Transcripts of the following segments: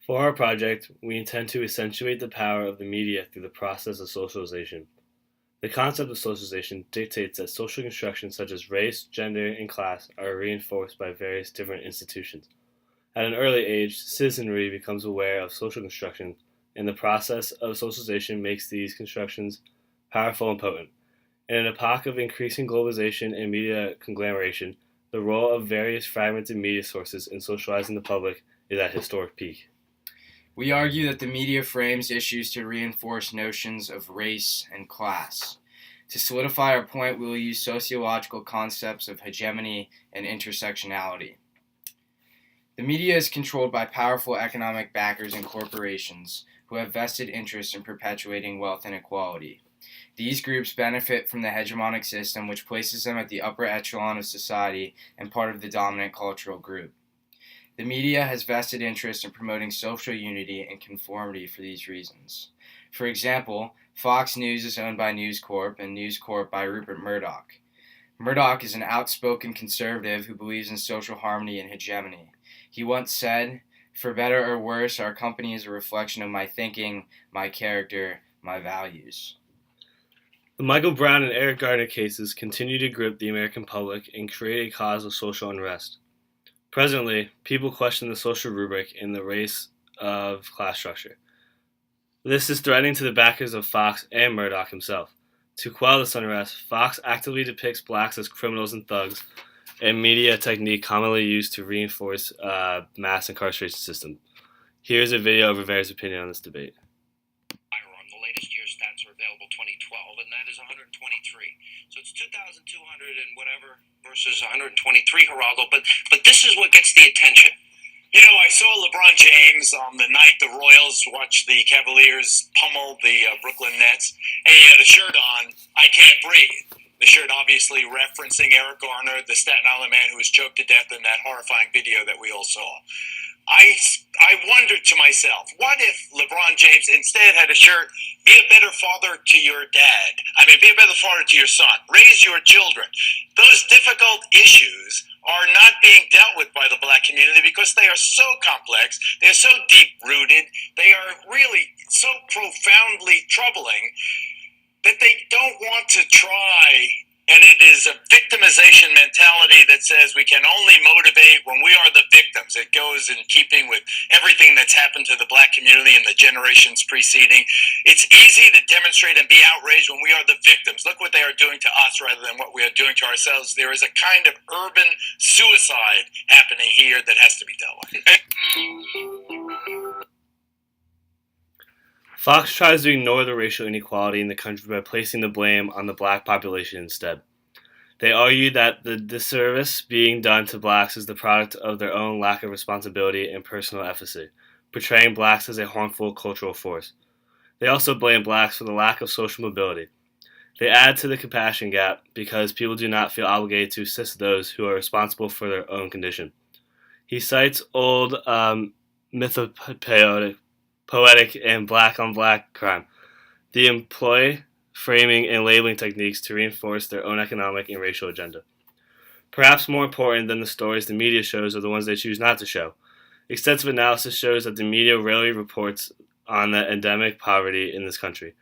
For our project, we intend to accentuate the power of the media through the process of socialization. The concept of socialization dictates that social constructions such as race, gender, and class are reinforced by various different institutions. At an early age, citizenry becomes aware of social constructions, and the process of socialization makes these constructions powerful and potent. In an epoch of increasing globalization and media conglomeration, the role of various fragmented media sources in socializing the public is at historic peak. We argue that the media frames issues to reinforce notions of race and class. To solidify our point, we will use sociological concepts of hegemony and intersectionality. The media is controlled by powerful economic backers and corporations who have vested interest in perpetuating wealth inequality. These groups benefit from the hegemonic system, which places them at the upper echelon of society and part of the dominant cultural group. The media has vested interest in promoting social unity and conformity for these reasons. For example, Fox News is owned by News Corp and News Corp by Rupert Murdoch. Murdoch is an outspoken conservative who believes in social harmony and hegemony. He once said, "For better or worse, our company is a reflection of my thinking, my character, my values." The Michael Brown and Eric Garner cases continue to grip the American public and create a cause of social unrest. Presently, people question the social rubric in the race of class structure. This is threatening to the backers of Fox and Murdoch himself. To quell this unrest, Fox actively depicts blacks as criminals and thugs, a media technique commonly used to reinforce mass incarceration system. Here's a video of Rivera's opinion on this debate. The latest year stats are available 2012, and that is 123. So it's 2,200 and whatever versus 123, Geraldo. But this is what gets the attention. You know, I saw LeBron James on the night the Royals watched the Cavaliers pummel the Brooklyn Nets, and he had a shirt on, "I Can't Breathe." The shirt obviously referencing Eric Garner, the Staten Island man who was choked to death in that horrifying video that we all saw. I wondered to myself, what if LeBron James instead had a shirt, "Be a better father to your dad"? Be a better father to your son. Raise your children. Those difficult issues are not being dealt with by the black community because they are so complex, they're so deep-rooted, they are really so profoundly troubling that they don't want to try. And it is a victimization mentality that says we can only motivate when we are the victims. It goes in keeping with everything that's happened to the black community in the generations preceding. It's easy to demonstrate and be outraged when we are the victims. Look what they are doing to us rather than what we are doing to ourselves. There is a kind of urban suicide happening here that has to be dealt with. Fox tries to ignore the racial inequality in the country by placing the blame on the black population instead. They argue that the disservice being done to blacks is the product of their own lack of responsibility and personal efficacy, portraying blacks as a harmful cultural force. They also blame blacks for the lack of social mobility. They add to the compassion gap because people do not feel obligated to assist those who are responsible for their own condition. He cites old mythopoetic and black-on-black crime. They employ framing and labeling techniques to reinforce their own economic and racial agenda. Perhaps more important than the stories the media shows are the ones they choose not to show. Extensive analysis shows that the media rarely reports on the endemic poverty in this country.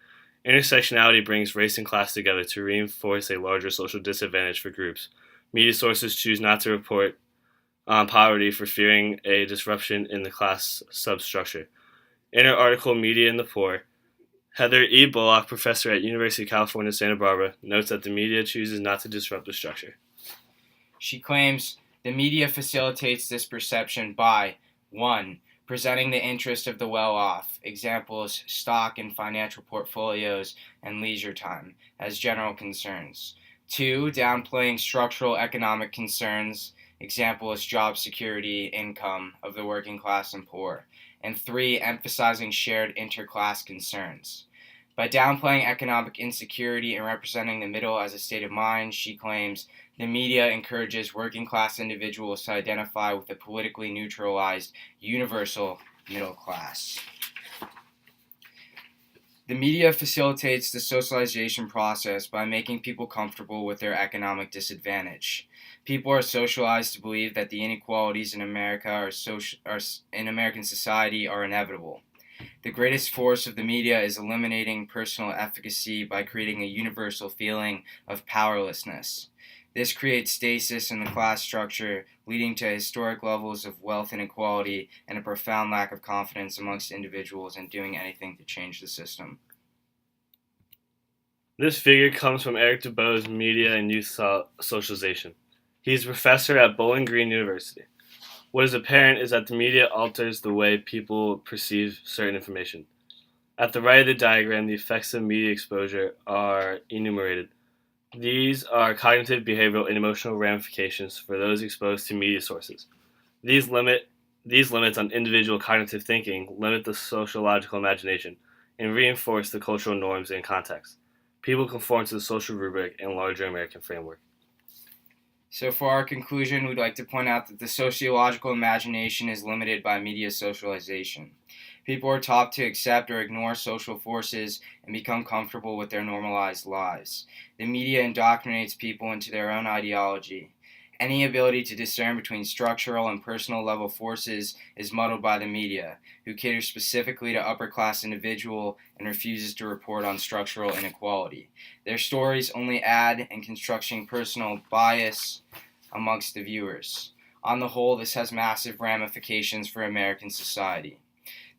Intersectionality brings race and class together to reinforce a larger social disadvantage for groups. Media sources choose not to report on poverty for fearing a disruption in the class substructure. In her article, Media and the Poor, Heather E. Bullock, professor at University of California, Santa Barbara, notes that the media chooses not to disrupt the structure. She claims the media facilitates this perception by 1. Presenting the interest of the well-off, examples stock and financial portfolios and leisure time, as general concerns. 2. Downplaying structural economic concerns, examples job security, income of the working class and poor. And 3. Emphasizing shared interclass concerns. By downplaying economic insecurity and representing the middle as a state of mind, she claims the media encourages working class individuals to identify with the politically neutralized universal middle class. The media facilitates the socialization process by making people comfortable with their economic disadvantage. People are socialized to believe that the inequalities in in American society are inevitable. The greatest force of the media is eliminating personal efficacy by creating a universal feeling of powerlessness. This creates stasis in the class structure, leading to historic levels of wealth inequality and a profound lack of confidence amongst individuals in doing anything to change the system. This figure comes from Eric Dubow's Media and Youth Socialization. He is a professor at Bowling Green University. What is apparent is that the media alters the way people perceive certain information. At the right of the diagram, the effects of media exposure are enumerated. These are cognitive, behavioral, and emotional ramifications for those exposed to media sources. These limits on individual cognitive thinking limit the sociological imagination and reinforce the cultural norms and context. People conform to the social rubric and larger American framework. So, for our conclusion, we'd like to point out that the sociological imagination is limited by media socialization. People are taught to accept or ignore social forces and become comfortable with their normalized lives. The media indoctrinates people into their own ideology. Any ability to discern between structural and personal level forces is muddled by the media, who caters specifically to upper-class individual and refuses to report on structural inequality. Their stories only add and constructing personal bias amongst the viewers. On the whole, this has massive ramifications for American society.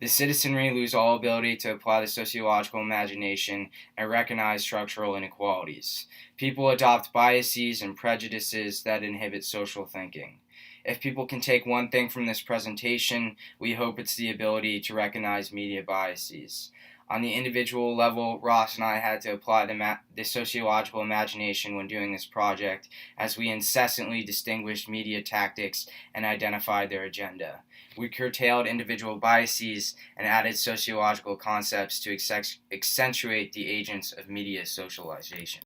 The citizenry lose all ability to apply the sociological imagination and recognize structural inequalities. People adopt biases and prejudices that inhibit social thinking. If people can take one thing from this presentation, we hope it's the ability to recognize media biases. On the individual level, Ross and I had to apply the sociological imagination when doing this project, as we incessantly distinguished media tactics and identified their agenda. We curtailed individual biases and added sociological concepts to accentuate the agents of media socialization.